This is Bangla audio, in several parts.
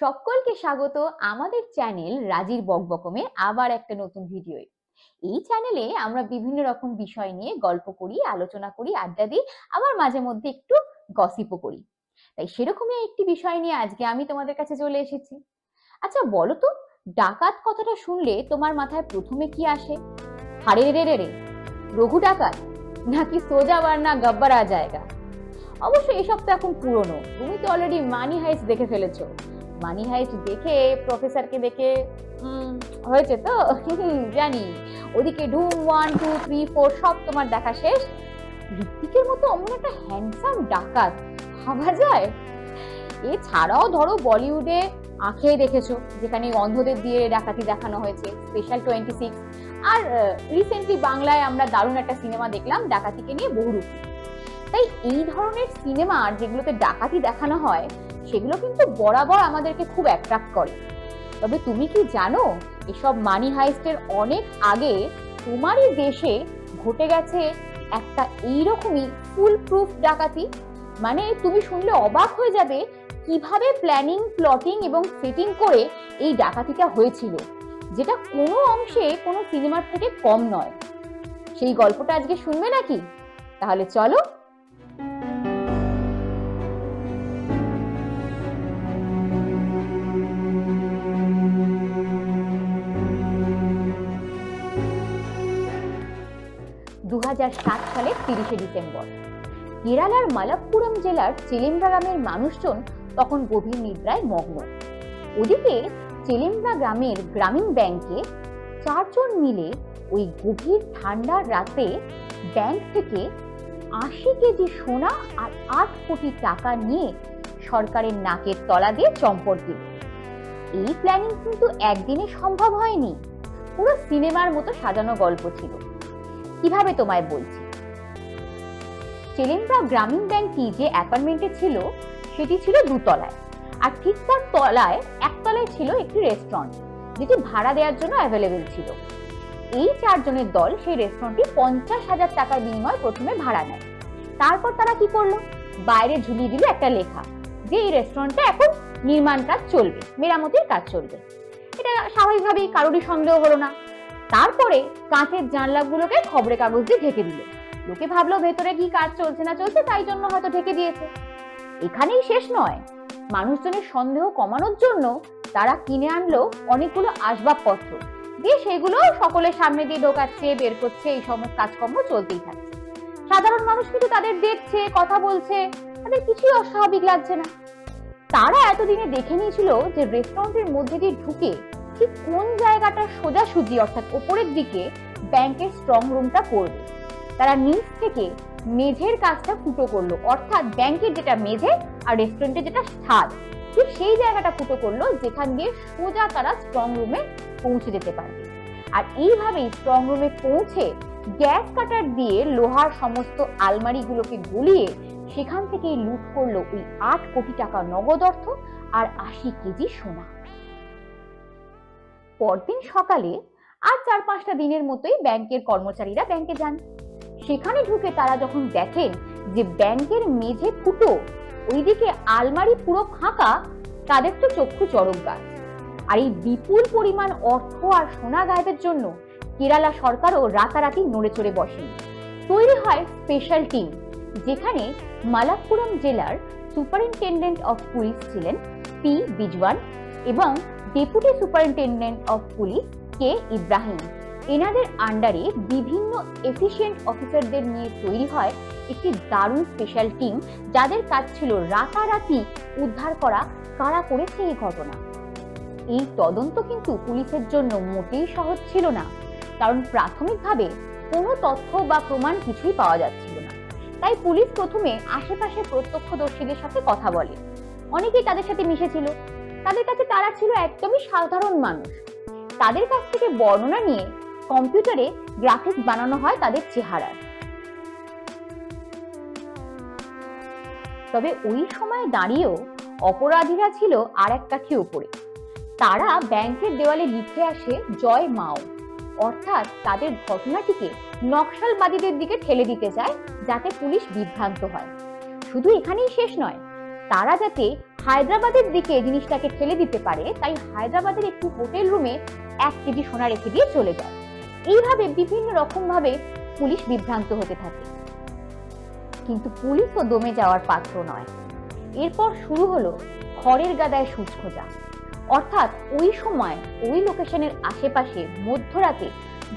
সকলকে স্বাগত আমাদের চ্যানেল রাজির বকবকমে আবার একটা নতুন ভিডিওয়ে। এই চ্যানেলে আমরা বিভিন্ন রকম বিষয় নিয়ে গল্প করি, আলোচনা করি, আড্ডা দিই, আবার মাঝে মধ্যে একটু গসিপও করি। তাই সেরকমই একটি বিষয় নিয়ে আজকে আমি তোমাদের কাছে চলে এসেছি। আচ্ছা বলো তো, ডাকাত কথাটা শুনলে তোমার মাথায় প্রথমে কি আসে? হারে রে রে রে, রঘু ডাকাত, নাকি সোজা বারনা গব্বরা জায়গা? অবশ্য এসব তো এখন পুরনো, তুমি তো অলরেডি মানি হাইস্ট দেখে ফেলেছো। মানি হাইস্ট দেখে প্রফেসরকে দেখে হয়েছে তো জানি। ওদিকে ধুম 1 2 3 4 সব তোমার দেখা শেষ। ঋত্বিকের মতো অমন একটা হ্যান্ডসাম ডাকাত ভাবা যায়? এছাড়াও ধরো বলিউডে আঁখে দেখেছো, যেখানে অন্ধদের দিয়ে ডাকাতি দেখানো হয়েছে, স্পেশাল 26। আর রিসেন্টলি বাংলায় আমরা দারুণ একটা সিনেমা দেখলাম ডাকাতিকে নিয়ে, বহুরূপী। তাই এই ধরনের সিনেমা যেগুলোতে ডাকাতি দেখানো হয় সেগুলো কিন্তু বরাবর আমাদেরকে খুব অ্যাট্রাক্ট করে। তবে তুমি কি জানো, এসব মানি হাইস্টের অনেক আগে তোমারই দেশে ঘটে গেছে একটা এইরকমই ফুল প্রুফ ডাকাতি? মানে তুমি শুনলে অবাক হয়ে যাবে কিভাবে প্ল্যানিং, প্লটিং এবং সেটিং করে এই ডাকাতিটা হয়েছিল, যেটা কোনো অংশে কোনো সিনেমার থেকে কম নয়। সেই গল্পটা আজকে শুনবে নাকি? তাহলে চলো। 2007 সালের 30শে ডিসেম্বর কেরালার মালাপ্পুরম জেলার চেলেম্ব্রা গ্রামের মানুষজন তখন গভীর নিদ্রায় মগ্ন। ওদিকে চেলেম্ব্রা গ্রামের গ্রামীণ ব্যাংকে 4 জন মিলে ওই গভীর ঠান্ডার রাতে ব্যাংক থেকে 80 কেজি সোনা আর 8 কোটি টাকা নিয়ে সরকারের নাকের তলা দিয়ে চম্পট দিল। এই প্ল্যানিং কিন্তু একদিনে সম্ভব হয়নি, পুরো সিনেমার মতো সাজানো গল্প ছিল। কিভাবে তোমায় বলছি। চেলেম্ব্রা গ্রামীণ ব্যাংকটি যে অ্যাপার্টমেন্টে ছিল সেটি ছিল 2 তলায়, আর ঠিক তার তলায় একতলায় ছিল একটি রেস্টুরেন্ট, যেটি ভাড়া দেওয়ার জন্য অ্যাভেলেবেল ছিল। এই 4 জনের দল সেই রেস্টুরেন্টটি 50,000 টাকার বিনিময়ে প্রথমে ভাড়া নেয়। তারপর তারা কি করলো, বাইরে ঝুলিয়ে দিল একটা লেখা যে এই রেস্টুরেন্টে এখন নির্মাণ কাজ চলবে, মেরামতির কাজ চলবে। এটা স্বাভাবিকভাবেই কারোরই সন্দেহ হলো না। তারপরে কাঁচের জানলাগুলোকে খবরের কাগজ দিয়ে ঢেকে দিল। লোকে ভাবলো ভেতরে কি কাজ চলছে না চলছে, তাই জন্য হয়তো ঢেকে দিয়েছে। এখানেই শেষ নয়, মানুষজনের সন্দেহ কমানোর জন্য তারা কিনে আনলো অনেকগুলো আসবাবপত্র, দিয়ে সেগুলো সকলের সামনে দিয়ে ঢোকাচ্ছে, বের করছে, এই সমস্ত কাজকর্ম চলতেই থাকছে। সাধারণ মানুষ কিন্তু তাদের দেখছে, কথা বলছে, তাদের কিছুই অস্বাভাবিক লাগছে না। তারা এতদিনে দেখে নিয়েছিল যে রেস্টুরেন্টের মধ্যে দিয়ে ঢুকে ঠিক কোন জায়গাটা সোজাসুজি অর্থাৎ ওপরের দিকে ব্যাংকের স্ট্রং রুমটা পড়বে। তারা নিচ থেকে মেঝের কাজটা ফুটো করলো, অর্থাৎ ব্যাংকের যেটা মেঝে আর রেস্টুরেন্টের যেটা ছাদ, ঠিক সেই জায়গাটা ফুটো করলো যেখান দিয়ে সোজা তারা স্ট্রং রুমে পৌঁছে যেতে পারবে। আর এইভাবেই স্ট্রং রুমে পৌঁছে গ্যাস কাটার দিয়ে লোহার সমস্ত আলমারিগুলোকে গলিয়ে সেখান থেকেই লুট করলো ওই 8 কোটি টাকা নগদ অর্থ আর 80 কেজি সোনা। পরদিন সকালে আর 4-5টা দিনের মতোই ব্যাংকের কর্মচারীরা ব্যাংকে যান। সেখানে ঢুকে তারা যখন দেখেন যে ব্যাংকের মেঝে ফুটো, ওইদিকে আলমারি পুরো ফাঁকা, তাদের তো চক্ষু চড়ক গাছ। আর এই বিপুল পরিমাণ অর্থ আর সোনা গায়েবের জন্য কেরালা সরকারও রাতারাতি নড়ে চড়ে বসেন। তৈরি হয় স্পেশাল টিম, যেখানে মালাপ্পুরম জেলার সুপারিনটেন্ডেন্ট অফ পুলিশ ছিলেন পি বিজওয়ান এবং ডেপুটি সুপারিনটেন্ডেন্ট অফ পুলিশ কে ইব্রাহিম। এনাদের আন্ডারে বিভিন্ন এফিশিয়েন্ট অফিসারদের নিয়ে তৈরি হয় একটি দারুণ স্পেশাল টিম, যাদের কাজ ছিল রাতারাতি উদ্ধার করা কারা করেছে এই ঘটনা। এই তদন্ত কিন্তু পুলিশের জন্য মোটেই সহজ ছিল না, কারণ প্রাথমিকভাবে কোনো তথ্য বা প্রমাণ কিছুই পাওয়া যাচ্ছিল না। তাই পুলিশ প্রথমে আশেপাশে প্রত্যক্ষদর্শীদের সাথে কথা বলে। অনেকেই তাদের সাথে মিশেছিল, তাদের কাছে তারা ছিল একদমই সাধারণ মানুষ। তাদের কাছ থেকে বর্ণনা নিয়ে কম্পিউটারে গ্রাফিক্স বানানো হয় তাদের চেহারার। তবে ওই সময় দাঁড়িয়েও অপরাধীরা ছিল আর এক কাঠি উপরে। তারা ব্যাংকের দেওয়ালে লিখে আসে জয় মাও, অর্থাৎ তাদের ঘটনাটিকে নকশালবাদীদের দিকে ঠেলে দিতে চায়, যাতে পুলিশ বিভ্রান্ত হয়। শুধু এখানেই শেষ নয়, তারা যাতে হায়দ্রাবাদের দিকে জিনিসটাকে ঠেলে দিতে পারে, তাই হায়দ্রাবাদের একটি হোটেল রুমে 1 কেজি সোনা রেখে দিয়ে চলে যায়। এইভাবে বিভিন্ন রকম ভাবে পুলিশ বিভ্রান্ত হতে থাকে, কিন্তু পুলিশও দমে যাওয়ার পাত্র নয়। এরপর শুরু হলো খড়ের গাদায় সুচ খোঁজা। অর্থাৎ ওই সময় ওই লোকেশনের আশেপাশে মধ্যরাতে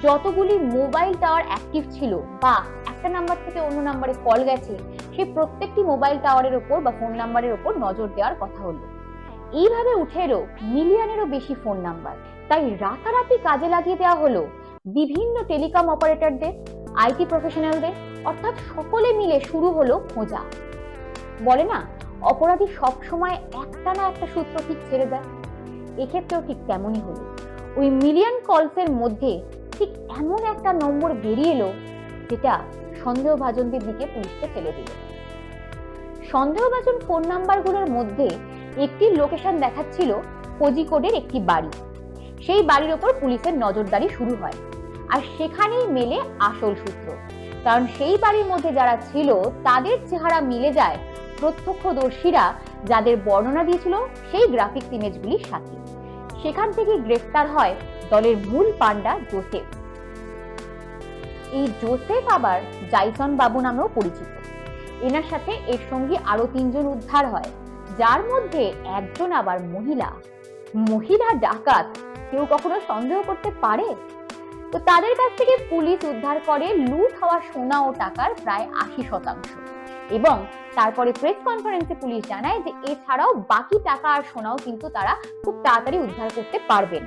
যতগুলি মোবাইল টাওয়ার অ্যাক্টিভ ছিল বা একটা নাম্বার থেকে অন্য নাম্বারে কল গেছে, সেই প্রত্যেকটি মোবাইল টাওয়ারের উপর বা ফোন নাম্বারের উপর নজর দেওয়ার কথা হলো। এইভাবে উঠে এলো মিলিয়নেরও বেশি ফোন নাম্বার। তাই রাতারাতি কাজে লাগিয়ে দেওয়া হলো বিভিন্ন টেলিকম অপারেটরদের, আইটি প্রফেশনালদের, অর্থাৎ সকলে মিলে শুরু হলো খোঁজা। বলে না, অপরাধী সবসময় একটা না একটা সূত্র ঠিক ছেড়ে দেয়, এক্ষেত্রেও ঠিক তেমনই হলো। ওই মিলিয়ন কলসের মধ্যে ঠিক এমন একটা নম্বর বেরিয়ে এলো যেটা সন্দেহভাজনদের দিকে পুলিশকে ঠেলে দিল। সন্দেহভাজন ফোন নাম্বারগুলোর মধ্যে একটি লোকেশন দেখাচ্ছিল কোজিকোডের একটি বাড়ি। সেই বাড়ির ওপর পুলিশের নজরদারি শুরু হয়, আর সেখানেই মেলে আসল সূত্র। কারণ সেই বাড়ির মধ্যে যারা ছিল তাদের চেহারা মিলে যায় প্রত্যক্ষদর্শীরা যাদের বর্ণনা দিয়েছিল সেই গ্রাফিক্স ইমেজগুলির সাথে। সেখান থেকে গ্রেফতার হয় দলের মূল পান্ডা জোসেফ। এই জোসেফ আবার জাইসন বাবু নামেও পরিচিত। এনার সাথে এর সঙ্গে আরো 3 জন উদ্ধার হয়, যার মধ্যে একজন আবার মহিলা ডাকাত। কেউ কখনো সন্দেহ করতে পারে? তো তাদের কাছ থেকে পুলিশ উদ্ধার করে লুট হওয়া সোনা ও টাকার প্রায় 80%। এবং তারপরে প্রেস কনফারেন্সে পুলিশ জানায় যে এছাড়াও বাকি টাকা আর সোনাও কিন্তু তারা খুব তাড়াতাড়ি উদ্ধার করতে পারবেন।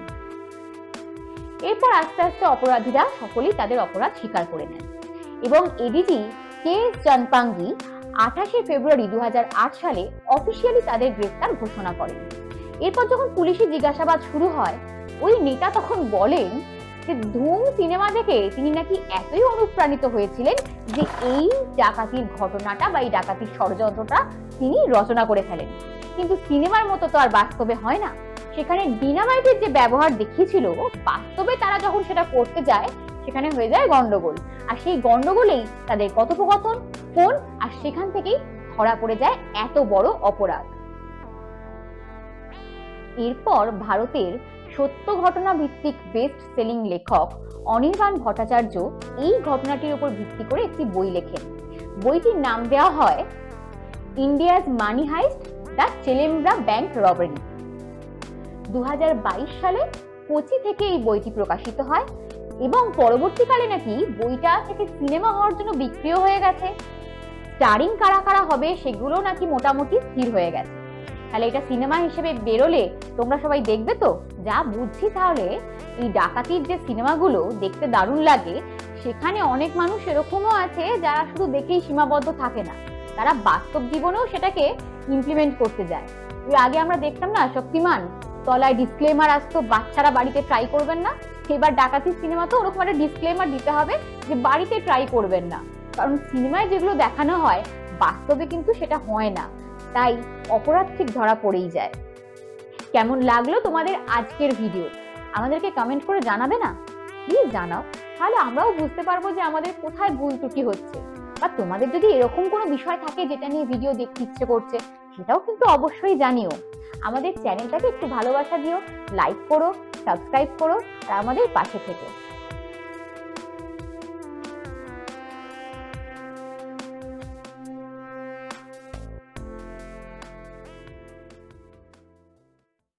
এরপর আস্তে আস্তে অপরাধীরা সকলেই তাদের অপরাধ স্বীকার করে নেন এবং এডিজি কে চানপাঙ্গি 28 ফেব্রুয়ারি 2008 সালে অফিসিয়ালি তাদের গ্রেফতার ঘোষণা করেন। এরপর যখন পুলিশি জিজ্ঞাসাবাদ শুরু হয়, ওই নেতা তখন বলেন যে ধুম সিনেমা দেখে তিনি নাকি এতই অনুপ্রাণিত হয়েছিলেন যে এই ডাকাতির ঘটনাটা বা এই ডাকাতির ষড়যন্ত্রটা তিনি রচনা করে ফেলেন। কিন্তু সিনেমার মতো তো আর বাস্তবে হয় না। সেখানে ডিনামাইটের যে ব্যবহার দেখিয়েছিল, বাস্তবে তারা যখন সেটা করতে যায় সেখানে হয়ে যায় গন্ডগোল। আর সেই গন্ডগোলেই তাদের কথোপকথন, ফোন, আর সেখান থেকেই ধরা পড়ে যায় এত বড় অপরাধ। এরপর ভারতের সত্য ঘটনা ভিত্তিক বেস্ট সেলিং লেখক অনির্বাণ ভট্টাচার্য এই ঘটনাটির উপর ভিত্তি করে একটি বই লেখেন। বইটির নাম দেওয়া হয় India's money heist, the Chelembra bank robbery. 2022 সালে কোচি থেকে এই বইটি প্রকাশিত হয় এবং পরবর্তীকালে নাকি বইটা থেকে সিনেমা হওয়ার জন্য বিক্রিও হয়ে গেছে। স্টারিং কারা কারা হবে সেগুলো নাকি মোটামুটি স্থির হয়ে গেছে। তাহলে এটা সিনেমা হিসেবে বেরোলে তোমরা সবাই দেখবে তো? যা বুঝছি তাহলে এই ডাকাতির যে সিনেমাগুলো দেখতে দারুণ লাগে, সেখানে অনেক মানুষ এরকমও আছে যারা শুধু দেখেই সীমাবদ্ধ থাকে না, তারা বাস্তব জীবনেও সেটাকে ইমপ্লিমেন্ট করতে যায়। ওই আগে আমরা দেখতাম না শক্তিমান, তলায় ডিসক্লেমার আসতো বাচ্চারা বাড়িতে ট্রাই করবেন না। এবার ডাকাতির সিনেমা তো ওরকম একটা ডিসক্লেমার দিতে হবে যে বাড়িতে ট্রাই করবেন না, কারণ সিনেমায় যেগুলো দেখানো হয় বাস্তবে কিন্তু সেটা হয় না। তাই অপরাধ ঠিক ধরা পড়েই যায়। কেমন লাগলো তোমাদের আজকের ভিডিও? আমাদেরকে কমেন্ট করে জানাবে না? প্লিজ জানাও, তাহলে আমরাও বুঝতে পারবো যে আমাদের কোথায় ভুল ত্রুটি হচ্ছে। বা তোমাদের যদি এরকম কোনো বিষয় থাকে যেটা নিয়ে ভিডিও দেখতে ইচ্ছে করছে, সেটাও কিন্তু অবশ্যই জানিও। আমাদের চ্যানেলটাকে একটু ভালোবাসা দিও, লাইক করো, সাবস্ক্রাইব করো আর আমাদের পাশে থেকো।